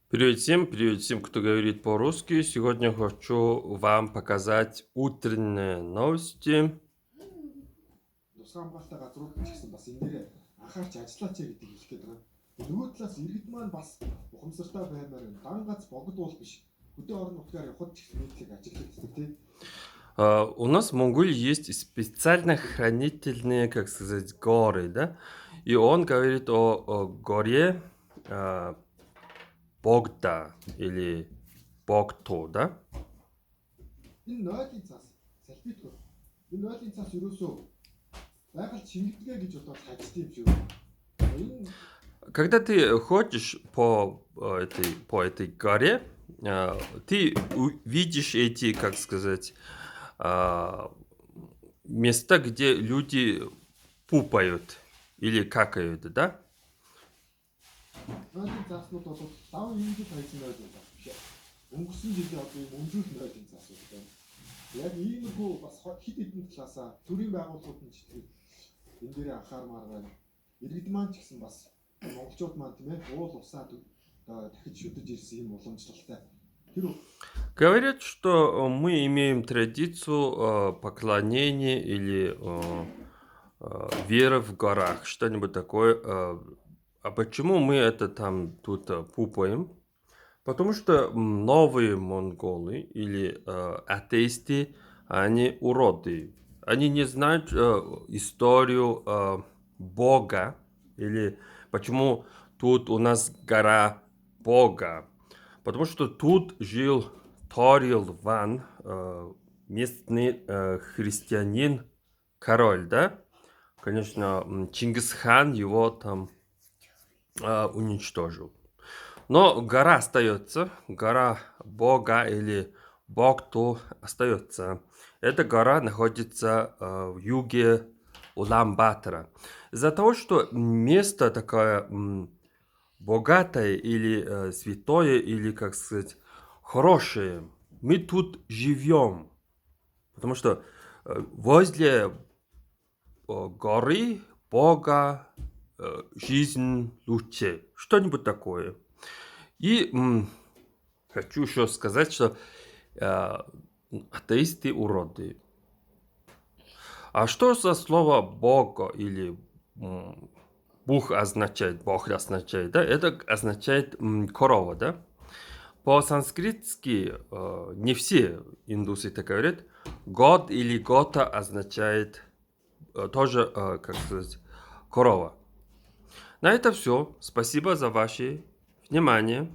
Привет всем, кто говорит по-русски. Сегодня хочу вам показать утренние новости. Тусгай хамгаалалтай газрууд ч гэсэн бас энэ дээр анхаарч ажиллаач гэдэг хэлэх гээд байгаа. Нөгөө талаас иргэд маань бас ухамсартай баймаар байна. Дан гац богдуул биш. Хөдөө орон нутгаар явхад ч гэсэн нийтлэг ажиглагддаг тийм. У нас в Монголии есть специально хранительные, как сказать, горы, да? И он говорит о горе Богда или Богто, да? Энэ нойлын цаас салбитгүй. Энэ нойлын цаас ерөөсөө байгаль шингэдэг гэж бодоод хайчтай юм шиг. Энэ Когда ты ходишь по этой горе, ты видишь эти, как сказать, места, где люди пупают или какают, да? нойлын цааснууд бол даван ингэж хайсан нойлын цаас биш. Өнгөрсөн жилийн одоо юм өмжүүлэх нойлын цаасууд байна. Яг иймэрхүү бас хит хитэн талаасаа төрийн байгууллагууд нь ч энэ дээр анхаармаар байна. Иргэд маань ч гэсэн бас монголчууд маань тийм ээ уул усаа дахиж шүтэж ирсэн юм уламжлалтай. Тэр Говорят, что мы имеем традицию поклонения или веры в горах, что-нибудь такое. А почему мы это там тут пупаем? Потому что новые монголы или атеисты, они уроды. Они не знают историю Бога или почему тут у нас гора Бога. Потому что тут жил Торил Ван, местный христианин, король, да? Конечно, Чингисхан его там уничтожил. Но гора остается, гора Бога или Богту остается. Эта гора находится в юге Улан-Батора. Из-за того, что место такое богатое или святое, или, как сказать, хорошее, мы тут живем. Потому что возле горы Бога жизнь лучше. Что-нибудь такое. И хочу еще сказать, что атеисты уроды. А что за слово Бога или Бог означает, да? Это означает корова, да? По-санскритски не все индусы так говорят. Год или гота означает тоже, как сказать, корова. На это все. Спасибо за ваше внимание.